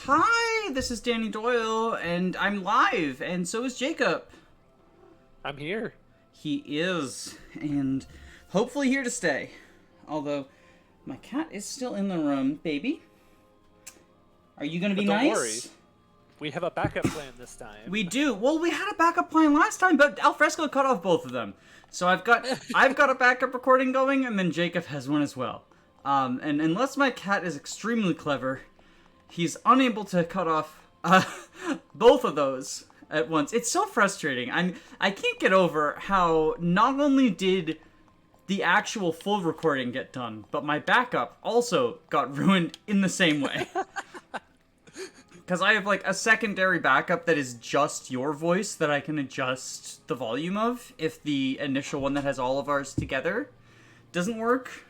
Hi, this is Danny Doyle, and I'm live, and so is Jacob. I'm here. He is, and hopefully here to stay. Although, my cat is still in the room. Baby, are you gonna be But don't nice? worry. We have a backup plan this time. We do. Well, we had a backup plan last time, but Alfresco cut off both of them. So I've got a backup recording going, and then Jacob has one as well. And unless my cat is extremely clever, he's unable to cut off both of those at once. It's so frustrating. I can't get over how not only did the actual full recording get done, but my backup also got ruined in the same way. Because I have, like, a secondary backup that is just your voice that I can adjust the volume of if the initial one that has all of ours together doesn't work.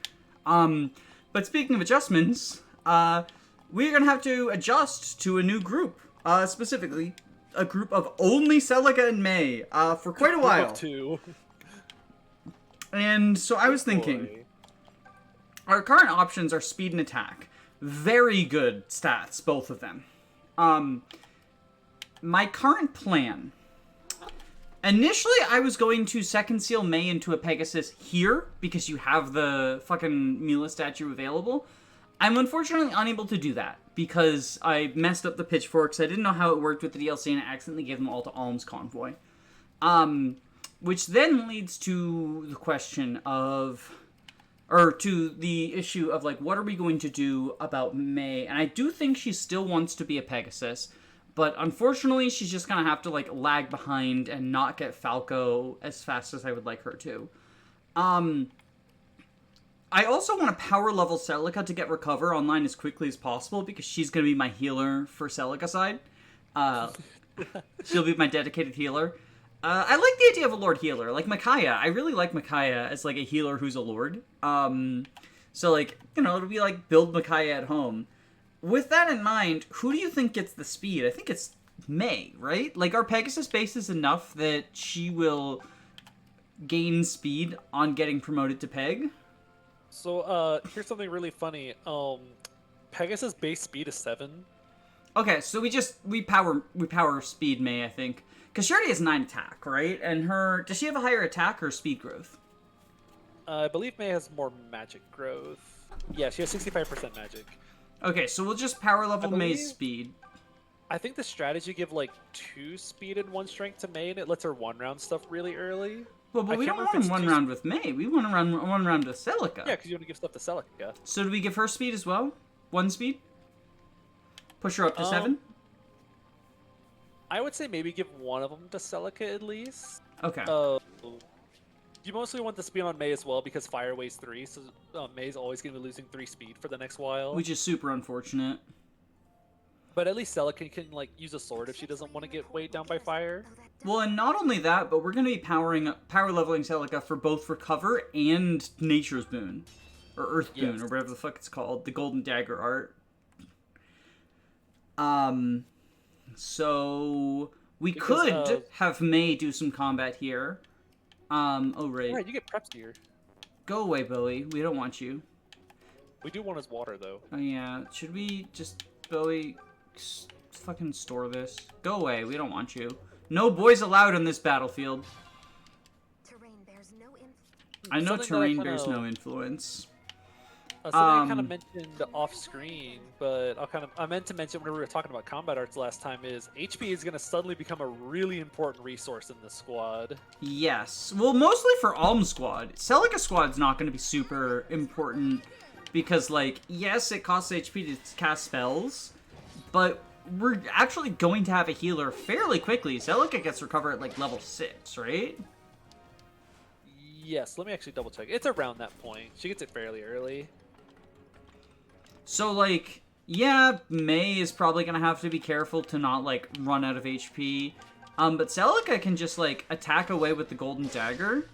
But speaking of adjustments, we're going to have to adjust to a new group. Specifically, a group of only Celica and May for quite a while. Group of two. And so I was thinking, our current options are speed and attack. Very good stats, both of them. My current plan. Initially, I was going to second seal May into a Pegasus here, because you have the fucking Mila statue available. I'm unfortunately unable to do that, because I messed up the pitchforks. I didn't know how it worked with the DLC, and I accidentally gave them all to Alm's Convoy. Which then leads to the question of... or to the issue of, like, what are we going to do about May? And I do think she still wants to be a Pegasus, but unfortunately she's just gonna have to, like, lag behind and not get Falco as fast as I would like her to. I also want to power level Celica to get Recover online as quickly as possible, because she's gonna be my healer for Celica side. She'll be my dedicated healer. I like the idea of a Lord Healer. Like, Micaiah. I really like Micaiah as, like, a healer who's a Lord. So, like, you know, it'll be like, build Micaiah at home. With that in mind, who do you think gets the speed? I think it's May, right? Like, our Pegasus base is enough that she will gain speed on getting promoted to Peg. So, here's something really funny. Pegasus base speed is 7. Okay, so we power speed May, I think. Because she already has 9 attack, right? And does she have a higher attack or speed growth? I believe May has more magic growth. Yeah, she has 65% magic. Okay, so we'll just power level May's speed. I think the strategy give, like, 2 speed and 1 strength to May, and it lets her 1-round stuff really early. Well, but we don't want 1 round with May. We want to run 1 round with Celica. Yeah, because you want to give stuff to Celica. So do we give her speed as well? 1 speed? Push her up to 7? I would say maybe give one of them to Celica at least. Okay. You mostly want the speed on May as well because Fire weighs 3, so May's always going to be losing 3 speed for the next while. Which is super unfortunate. But at least Celica can like use a sword if she doesn't want to get weighed down by fire. Well, and not only that, but we're going to be power leveling Celica for both Recover and Nature's Boon. Or Earth Boon, or whatever the fuck it's called. The Golden Dagger art. So we could have May do some combat here. Oh right. Right, you get prep steer. Go away, Boey. We don't want you. We do want his water though. Oh yeah. Should we just Boey fucking store this? Go away. We don't want you. No boys allowed on this battlefield. Terrain bears no influence. I know terrain bears no influence. Something I kind of mentioned off screen, but I meant to mention when we were talking about combat arts last time is HP is going to suddenly become a really important resource in this squad. Yes. Well, mostly for Alm Squad. Celica Squad's not going to be super important because, like, yes, it costs HP to cast spells, but we're actually going to have a healer fairly quickly. Celica gets Recover at, like, level 6, right? Yes, let me actually double check. It's around that point. She gets it fairly early. So, like, yeah, May is probably going to have to be careful to not, like, run out of HP. But Celica can just, like, attack away with the Golden Dagger.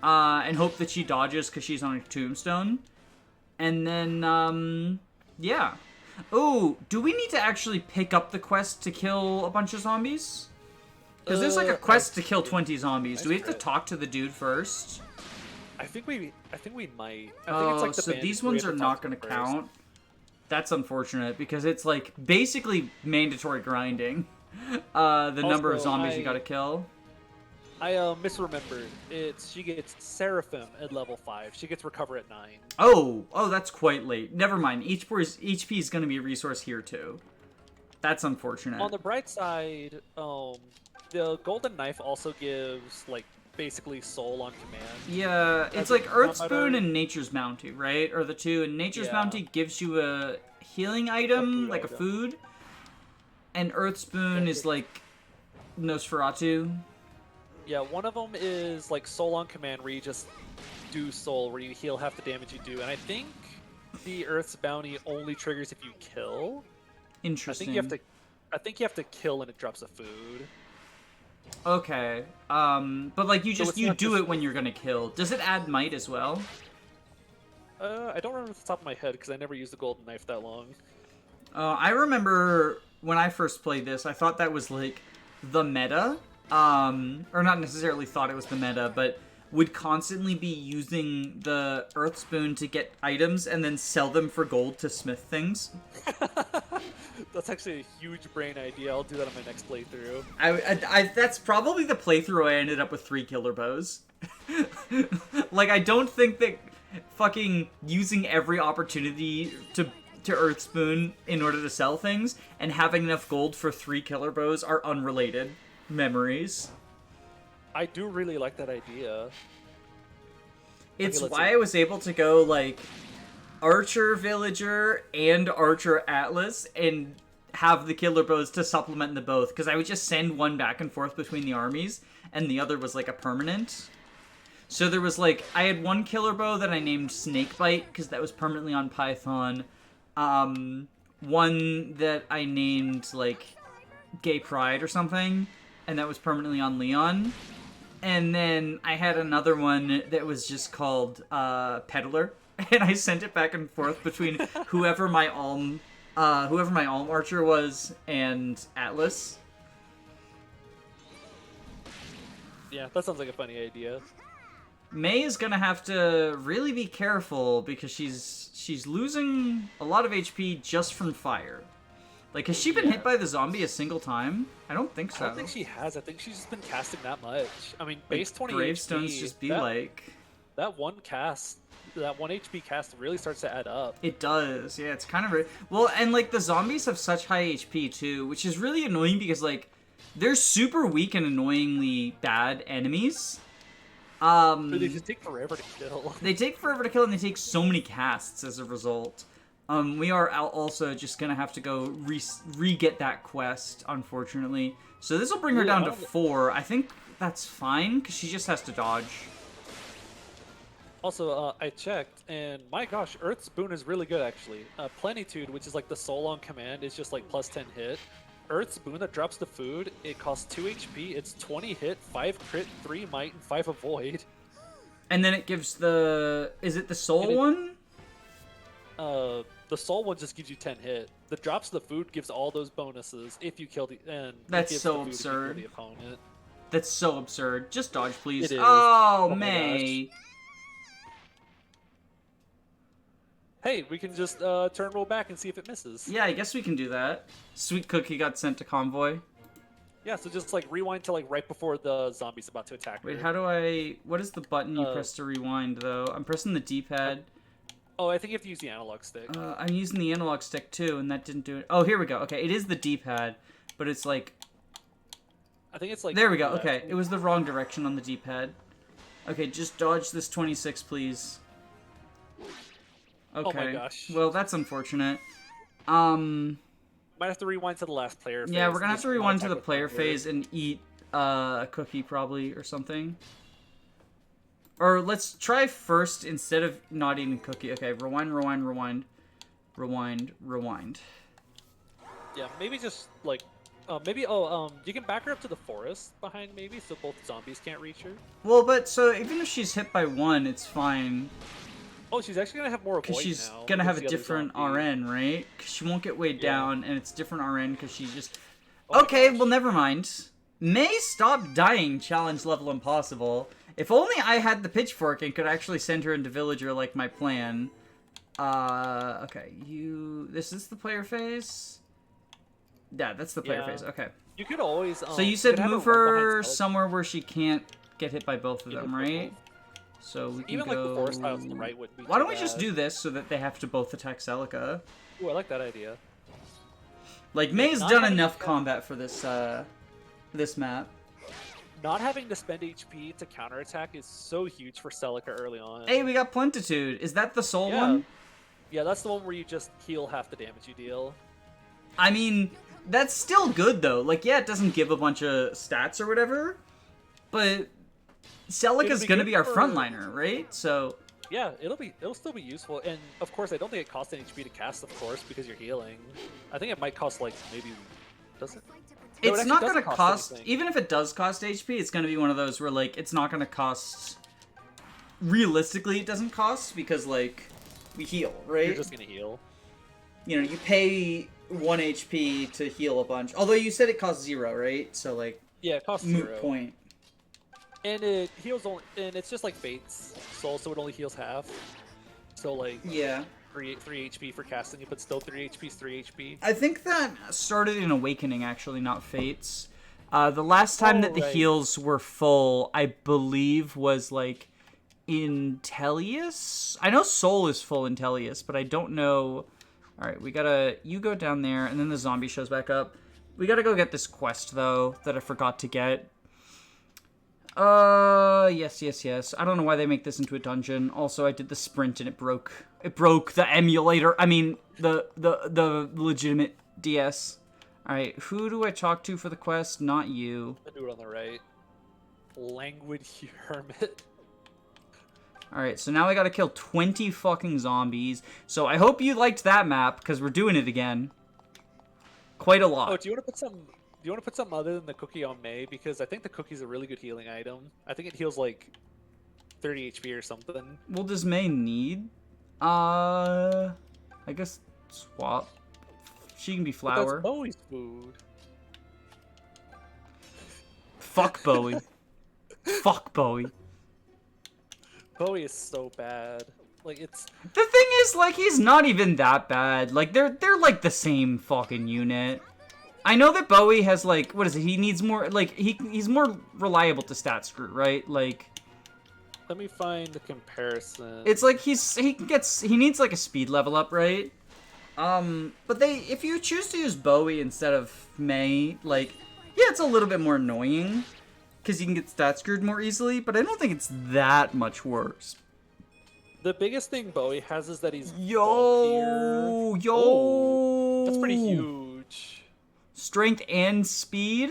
And hope that she dodges because she's on a tombstone. And then, yeah. Oh, do we need to actually pick up the quest to kill a bunch of zombies? Because there's, like, a quest to kill 20 zombies. Do we have to talk to the dude first? I think we might. I think Oh, it's like the so these ones are not going to count. That's unfortunate, because it's, like, basically mandatory grinding. The number of zombies you gotta kill. I misremembered. She gets Seraphim at level 5. She gets Recover at 9. Oh, that's quite late. Never mind. HP is gonna be a resource here, too. That's unfortunate. On the bright side, the Golden Knife also gives, like, basically soul on command. Yeah, it's like Earth Spoon and Nature's Bounty, right? Or the two. And Nature's Bounty gives you a healing item, like a food. And Earth Spoon is like Nosferatu. Yeah, one of them is like soul on command, where you just do soul, where you heal half the damage you do. And I think the Earth's Bounty only triggers if you kill. Interesting. I think you have to kill and it drops a food. Okay. But like you do it when you're gonna kill. Does it add might as well? I don't remember off the top of my head because I never used the Golden Knife that long. I remember when I first played this, I thought that was like the meta. Or not necessarily thought it was the meta, but would constantly be using the Earth Spoon to get items and then sell them for gold to smith things. That's actually a huge brain idea. I'll do that on my next playthrough. That's probably the playthrough I ended up with 3 killer bows. Like, I don't think that fucking using every opportunity to Earth Spoon in order to sell things and having enough gold for 3 killer bows are unrelated memories. I do really like that idea. It's why I was able to go, like, Archer Villager and Archer Atlas and have the killer bows to supplement the both, because I would just send one back and forth between the armies, and the other was, like, a permanent. So there was, like, I had one killer bow that I named Snakebite, because that was permanently on Python. One that I named, like, Gay Pride or something, and that was permanently on Leon. And then I had another one that was just called Peddler, and I sent it back and forth between whoever my Alm Archer was and Atlas. Yeah, that sounds like a funny idea. May is gonna have to really be careful because she's losing a lot of HP just from fire. Like, has she been hit by the zombie a single time? I don't think so. I don't think she has. I think she's just been casting that much. I mean, base 20 gravestones HP, just be like... That one HP cast really starts to add up. It does, yeah, it's kind of... Well, and, like, the zombies have such high HP, too, which is really annoying because, like, they're super weak and annoyingly bad enemies. But they just take forever to kill. They take forever to kill, and they take so many casts as a result. We are also just gonna have to go re-get that quest, unfortunately. So this will bring her down to 4. I think that's fine, because she just has to dodge. Also, I checked, and my gosh, Earth Spoon is really good, actually. Plenitude, which is like the soul on command, is just like plus 10 hit. Earth Spoon that drops the food, it costs 2 HP, it's 20 hit, 5 crit, 3 might, and 5 avoid. And then it gives the... Is it the soul one? The soul one just gives you 10 hit. The drops the food gives all those bonuses if you kill the... And that's so absurd. The opponent. That's so absurd. Just dodge, please. It is. Oh, May. Hey, we can just turn roll back and see if it misses. Yeah, I guess we can do that. Sweet Cookie got sent to convoy. Yeah, so just like rewind to like right before the zombie's about to attack. Wait, how do I... What is the button you press to rewind, though? I'm pressing the D-pad. Oh, I think you have to use the analog stick. I'm using the analog stick, too, and that didn't do it. Oh, here we go. Okay, it is the D-pad, but it's like... I think it's like... There we go. Okay, it was the wrong direction on the D-pad. Okay, just dodge this 26, please. Okay. Oh my gosh. Well, that's unfortunate. Might have to rewind to the last player phase. Yeah, we're gonna have to rewind to the player phase and eat a cookie, probably, or something. Or let's try first instead of not eating cookie. Okay, rewind, rewind, rewind. Rewind, rewind. Yeah, maybe just, like... you can back her up to the forest behind, maybe, so both zombies can't reach her. Well, but, so, even if she's hit by 1, it's fine. Oh, she's actually gonna have more avoid now. Because she's gonna have a different RN, right? Because she won't get weighed down, and it's different RN because she's just... Okay, well, never mind. May stop dying, challenge level impossible. If only I had the pitchfork and could actually send her into villager like my plan. Okay, this is the player phase? Yeah, that's the player Yeah. phase, okay. You could always. So you you said could have move run behind her Celica. somewhere where she can't get hit by both of Get hit them, by right? both. So we can Even go... like the forest tiles on the right wouldn't be Why too don't we just bad. do this so that they have to both attack Celica? Ooh, I like that idea. Like, May's not done having enough to- combat for this, this map. Not having to spend HP to counterattack is so huge for Celica early on. Hey, we got Plentitude. Is that the soul Yeah. one? Yeah, that's the one where you just heal half the damage you deal. I mean, that's still good, though. Like, yeah, it doesn't give a bunch of stats or whatever, but Celica's be gonna good be our for- frontliner, right? So, Yeah, it'll still be useful, and of course I don't think it costs any HP to cast, of course, because you're healing. I think it might cost like maybe. Does it? Fight to protect. No, it it's actually not doesn't gonna cost cost, anything. even if it does cost HP, it's gonna be one of those where, like, it's not gonna cost, realistically it doesn't cost, because, like, we heal, right? You're just gonna heal. You know, you pay 1 HP to heal a bunch, although you said it costs 0, right? So, like, Yeah, it costs moot 0. point. And it heals only, and it's just like Fate's Soul, so it only heals half. So like Yeah. 3 HP for casting it, but still 3 HP is 3 HP. I think that started in Awakening, actually, not Fates. The last time that the right. heals were full, I believe, was, like, in Tellius? I know Soul is full in Tellius, but I don't know... Alright, we gotta... You go down there, and then the zombie shows back up. We gotta go get this quest, though, that I forgot to get. Yes. I don't know why they make this into a dungeon. Also, I did the sprint and it broke. It broke the emulator. I mean, the legitimate DS. Alright, who do I talk to for the quest? Not you. I do it on the right. Languid Hermit. Alright, so now I gotta kill 20 fucking zombies. So I hope you liked that map, because we're doing it again. Quite a lot. Oh, do you want to put some? Do you want to put something other than the cookie on May? Because I think the cookie's a really good healing item. I think it heals like 30 HP or something. What does May need? I guess swap. She can be But flour. that's Bowie's food. Fuck Boey. Fuck Boey. Bowie is so bad. Like it's The thing is, like, he's not even that bad. Like, they're like the same fucking unit. I know that Boey has, like, what is it? He needs more, like, he's more reliable to stat screw, right? Like, let me find the comparison. it's like he needs like a speed level up, right? But if you choose to use Boey instead of May, like, yeah, it's a little bit more annoying because you can get stat screwed more easily, but I don't think it's that much worse. The biggest thing Bowie has is that he's Yo, bulkier. yo. Oh, that's pretty huge. Strength and speed?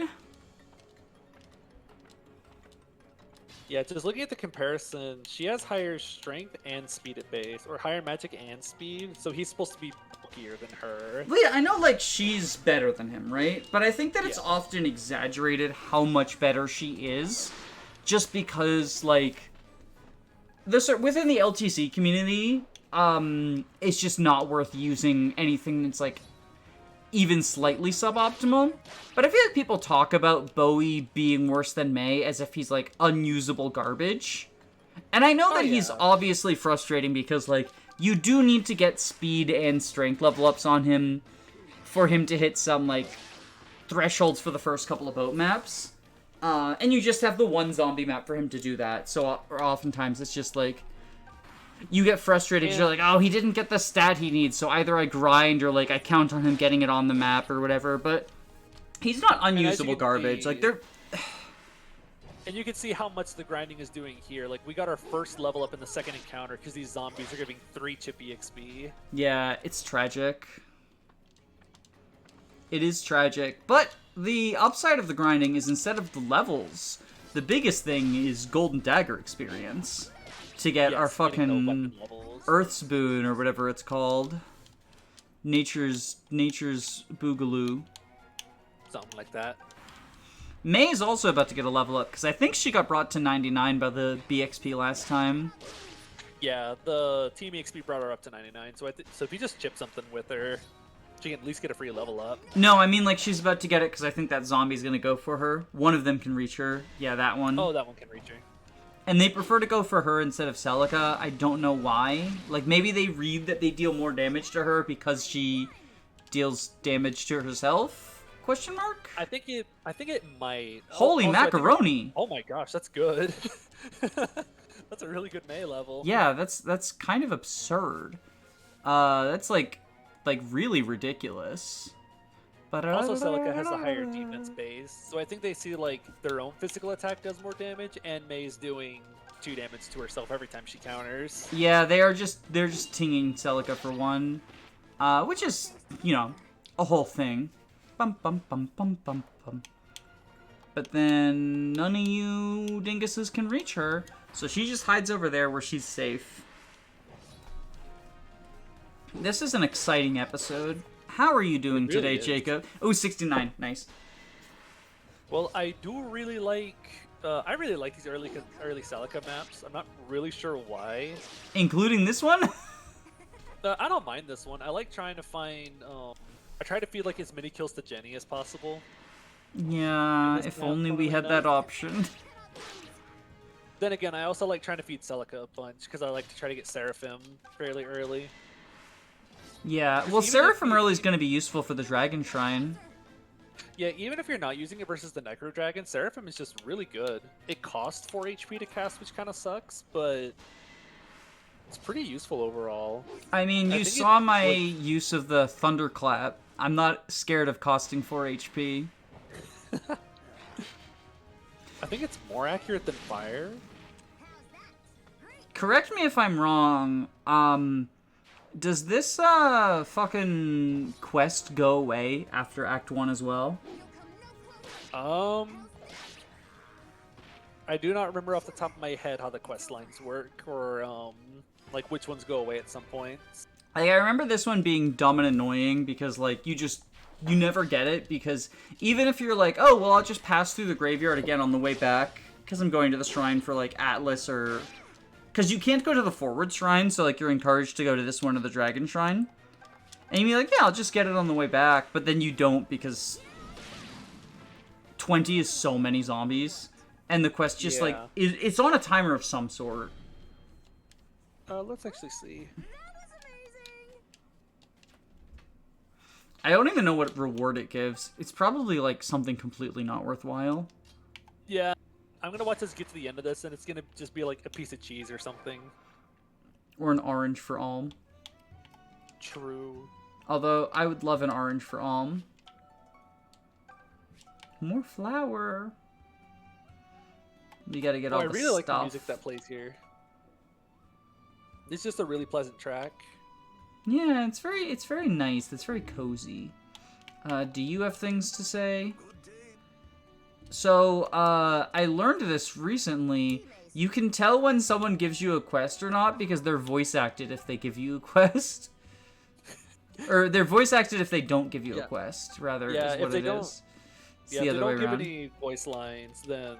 Yeah, just looking at the comparison, she has higher strength and speed at base, or higher magic and speed, so he's supposed to be bulkier than her. Well, yeah, I know, like, she's better than him, right? But I think that it's Yeah. often exaggerated how much better she is, just because, like, within the LTC community, it's just not worth using anything that's, like, even slightly suboptimal. But I feel like people talk about Boey being worse than May as if he's, like, unusable garbage. And I know that he's yeah. obviously frustrating because, like, you do need to get speed and strength level ups on him for him to hit some, like, thresholds for the first couple of boat maps. And you just have the one zombie map for him to do that. So oftentimes it's just, like, you get frustrated because you're like, oh, he didn't get the stat he needs, so either I grind or, like, I count on him getting it on the map or whatever, but he's not unusable can garbage. see- Like, they're... And you can see how much the grinding is doing here. Like, we got our first level up in the second encounter because these zombies are giving 3 chip EXP. Yeah, it's tragic. It is tragic. But the upside of the grinding is instead of the levels, the biggest thing is Golden Dagger experience. To get our Yes, getting the fucking weapon levels. Earth's Boon or whatever it's called. Nature's Boogaloo. Something like that. May's also about to get a level up, because I think she got brought to 99 by the BXP last time. Yeah, the team EXP brought her up to 99, so so if you just chip something with her, she can at least get a free level up. No, I mean, like, she's about to get it, because I think that zombie's gonna go for her. One of them can reach her. Yeah, that one. Oh, that one can reach her. And they prefer to go for her instead of Celica. I don't know why. Like, maybe they read that they deal more damage to her because she deals damage to herself? Question mark? I think it might. Holy Also, macaroni! Oh my gosh, that's good. That's a really good melee level. Yeah, that's kind of absurd. That's like really ridiculous. But Also, Celica has a higher defense base, so I think they see like their own physical attack does more damage, and May's doing 2 damage to herself every time she counters. Yeah, they're just tinging Celica for 1, which is, you know, a whole thing. Bum bum bum bum bum bum. But then none of you dinguses can reach her, so she just hides over there where she's safe. This is an exciting episode. How are you doing today, Jacob? Oh, 69. Nice. Well, I do really like. I really like these early Celica maps. I'm not really sure why. Including this one? I don't mind this one. I like trying to find. I try to feed like as many kills to Jenny as possible. Yeah, if only we had that option. Then again, I also like trying to feed Celica a bunch because I like to try to get Seraphim fairly early. Yeah, well, Seraphim early is going to be useful for the Dragon Shrine. Yeah, even if you're not using it versus the Necro Dragon, Seraphim is just really good. It costs 4 HP to cast, which kind of sucks, but it's pretty useful overall. I mean, you saw my use of the Thunderclap. I'm not scared of costing 4 HP. I think it's more accurate than Fire. Correct me if I'm wrong. Does this fucking quest go away after Act 1 as well? I do not remember off the top of my head how the quest lines work, or like which ones go away at some point. Like, I remember this one being dumb and annoying because like you never get it, because even if you're like, oh well, I'll just pass through the graveyard again on the way back because I'm going to the shrine for like Atlas, or because you can't go to the forward shrine, so like you're encouraged to go to this one or the Dragon Shrine. And you'd be like, yeah, I'll just get it on the way back, but then you don't because 20 is so many zombies, and the quest just like it's on a timer of some sort. Let's actually see. I don't even know what reward it gives. It's probably like something completely not worthwhile. Yeah. I'm gonna watch us get to the end of this, and it's gonna just be like a piece of cheese or something. Or an orange for Alm. True. Although, I would love an orange for Alm. More flour. We gotta get all the stuff. I really like the music that plays here. It's just a really pleasant track. Yeah, it's very nice. It's very cozy. Do you have things to say? So, I learned this recently. You can tell when someone gives you a quest or not because they're voice acted if they give you a quest. Or they're voice acted if they don't give you a quest, rather, is what it is. It's the other way around. If they don't give any voice lines, then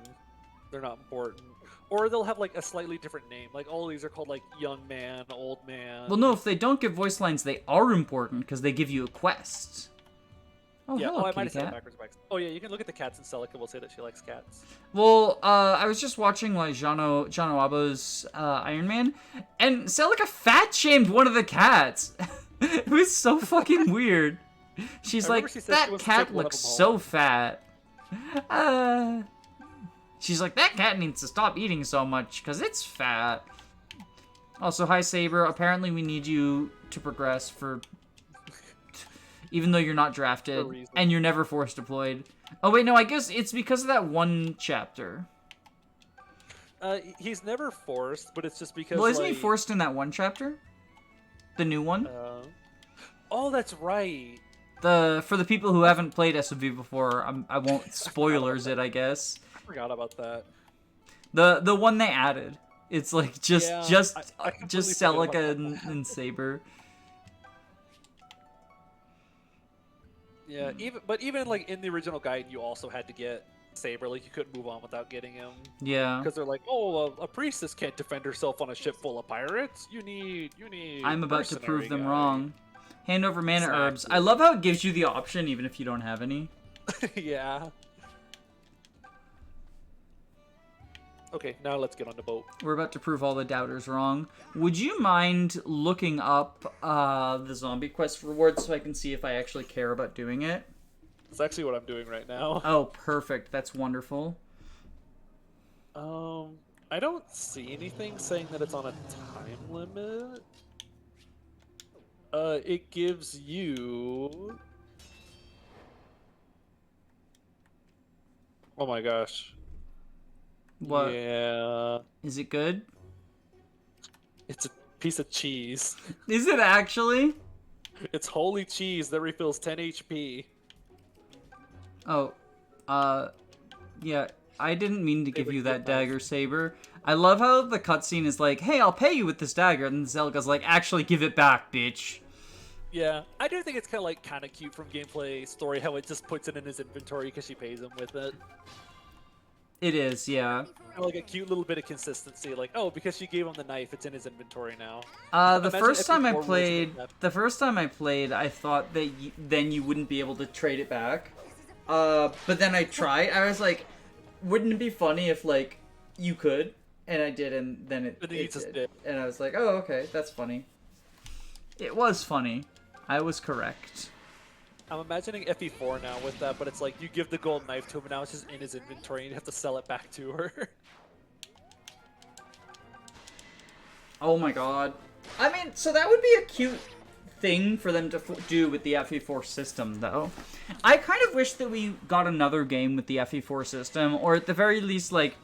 they're not important. Or they'll have, like, a slightly different name. Like, all these are called, like, young man, old man. Well, no, if they don't give voice lines, they are important because they give you a quest. Oh, yeah, hello, I might have said cat. it backwards. Oh, yeah, you can look at the cats, and Celica will say that she likes cats. Well, I was just watching, like, Jano Abo's Iron Man, and Celica fat-shamed one of the cats. It was so fucking weird. She's like, that cat looks so fat. She's like, that cat needs to stop eating so much, because it's fat. Also, hi, Saber. Apparently we need you to progress for... Even though you're not drafted, and you're never force deployed. Oh, wait, no, I guess it's because of that one chapter. He's never forced, but it's just because, well, isn't he forced in that one chapter? The new one? Oh, that's right. For the people who haven't played SoV before, I won't spoilers it, I guess. I forgot about that. The one they added. It's like just Celica and Saber. Yeah, even like in the original guide, you also had to get Saber. Like you couldn't move on without getting him. Yeah. Because they're like, oh, a priestess can't defend herself on a ship full of pirates. You need. I'm about to prove them wrong. Hand over mana herbs. I love how it gives you the option even if you don't have any. Yeah. Okay, now let's get on the boat. We're about to prove all the doubters wrong. Would you mind looking up the zombie quest rewards so I can see if I actually care about doing it? That's actually what I'm doing right now. Oh, perfect. That's wonderful. I don't see anything saying that it's on a time limit. It gives you... Oh my gosh. What? Yeah. Is it good? It's a piece of cheese. Is it actually? It's holy cheese that refills 10 HP. Oh, yeah, I didn't mean to give Saber, you that get dagger, Saber. I love how the cutscene is like, hey, I'll pay you with this dagger, and Zelga's like, actually give it back, bitch. Yeah, I do think it's kind of cute from gameplay story how it just puts it in his inventory because she pays him with it. It is, yeah. Kinda like a cute little bit of consistency, like, oh, because she gave him the knife, it's in his inventory now. The Imagine first if time I before played, was I thought that then you wouldn't be able to trade it back. But then I tried. I was like, wouldn't it be funny if like you could? And I did, and then it just did. And I was like, oh, okay, that's funny. It was funny. I was correct. I'm imagining FE4 now with that, but it's like you give the gold knife to him, and now it's just in his inventory, and you have to sell it back to her. Oh my god. I mean, so that would be a cute thing for them to do with the FE4 system, though. I kind of wish that we got another game with the FE4 system, or at the very least, like,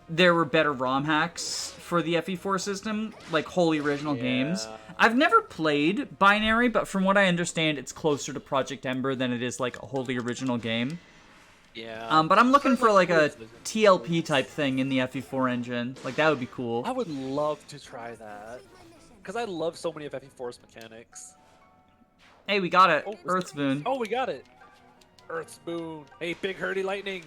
there were better ROM hacks for the FE4 system, like wholly original games. I've never played Binary, but from what I understand, it's closer to Project Ember than it is like a wholly original game. Yeah. But I'm looking for like a TLP type thing in the FE4 engine. Like that would be cool. I would love to try that. Because I love so many of FE4's mechanics. Hey, we got it. Oh, Earth's Boon. Oh, we got it. Earth's Boon. Hey, big hurdy lightning.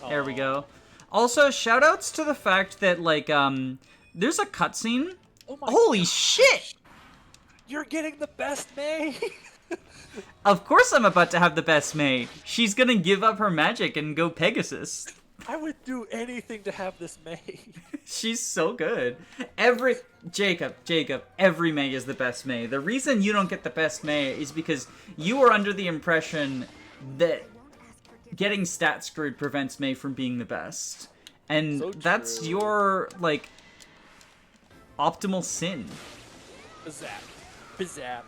There we go. Also, shoutouts to the fact that, like, there's a cutscene. Oh my Holy gosh. shit! You're getting the best May! Of course I'm about to have the best May. She's gonna give up her magic and go Pegasus. I would do anything to have this May. She's so good. Jacob, every May is the best May. The reason you don't get the best May is because you are under the impression that getting stat screwed prevents May from being the best. And So that's true. your, like, optimal sin. Bazap. Bazap.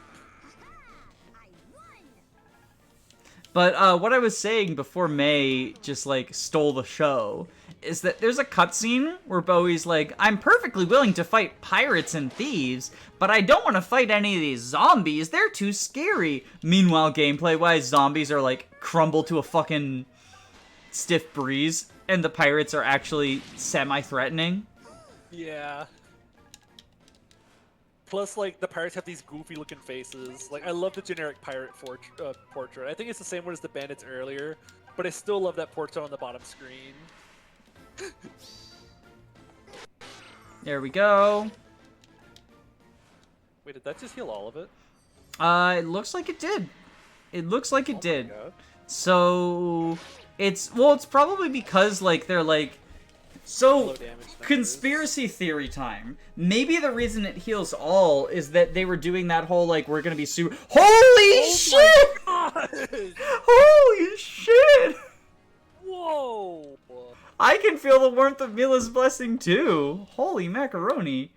But what I was saying before May just, like, stole the show is that there's a cutscene where Bowie's like, I'm perfectly willing to fight pirates and thieves, but I don't want to fight any of these zombies. They're too scary. Meanwhile, gameplay-wise, zombies are, like, crumble to a fucking stiff breeze, and the pirates are actually semi-threatening. Yeah. Plus, like, the pirates have these goofy-looking faces. Like, I love the generic pirate portrait. I think it's the same one as the bandits earlier, but I still love that portrait on the bottom screen. There we go. Wait, did that just heal all of it? It looks like it did. It looks like it did. God. So, it's probably because, like, they're like, so, Low damage numbers. conspiracy theory time. Maybe the reason it heals all is that they were doing that whole, like, we're gonna be super— Holy shit! Holy shit! Whoa! I can feel the warmth of Mila's blessing, too. Holy macaroni.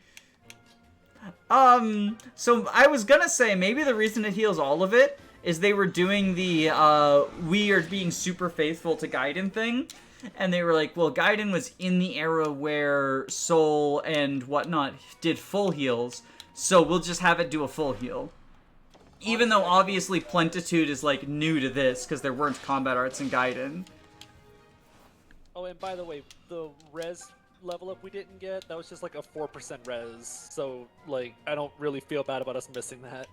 So I was gonna say, maybe the reason it heals all of it is they were doing the, we are being super faithful to Gaiden thing. And they were like, well, Gaiden was in the era where Soul and whatnot did full heals, so we'll just have it do a full heal. Even though, obviously, Plentitude is, like, new to this, because there weren't combat arts in Gaiden. Oh, and by the way, the res level up we didn't get, that was just like a 4% res. So, like, I don't really feel bad about us missing that.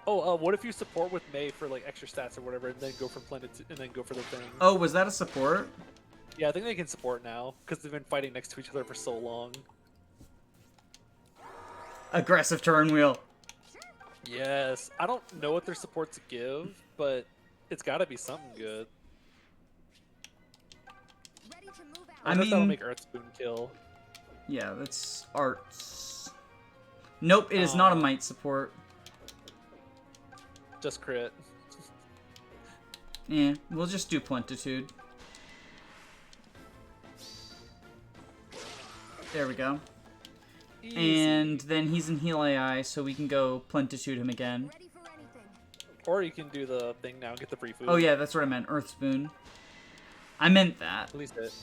Oh, what if you support with May for like extra stats or whatever, and then go for Plenitude, and then go for the thing? Oh, was that a support? Yeah, I think they can support now because they've been fighting next to each other for so long. Aggressive turn wheel. Yes, I don't know what their supports give, but it's got to be something good. I I wonder if that'll mean, make Earth Spoon kill. yeah, that's arts. Nope, it is not a might support. Just crit. Yeah, we'll just do plentitude. There we go. Easy. And then he's in heal AI, so we can go plentitude him again. Ready for anything. Or you can do the thing now and get the free food. Oh yeah, that's what I meant. Earth Spoon. I meant that. At least it.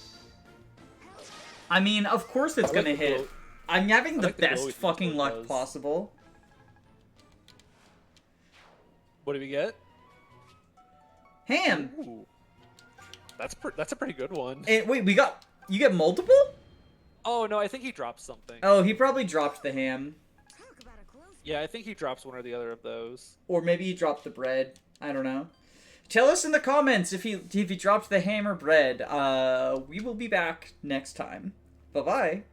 I mean, of course it's I like gonna the hit. Boey. I'm having I the like the best Boey fucking support luck does. possible. What do we get? Ham! Ooh. That's a pretty good one. And wait, you get multiple? Oh no, I think he dropped something. Oh, he probably dropped the ham. Talk about a close. Yeah, I think he drops one or the other of those. Or maybe he dropped the bread. I don't know. Tell us in the comments if he dropped the ham or bread. We will be back next time. Bye-bye.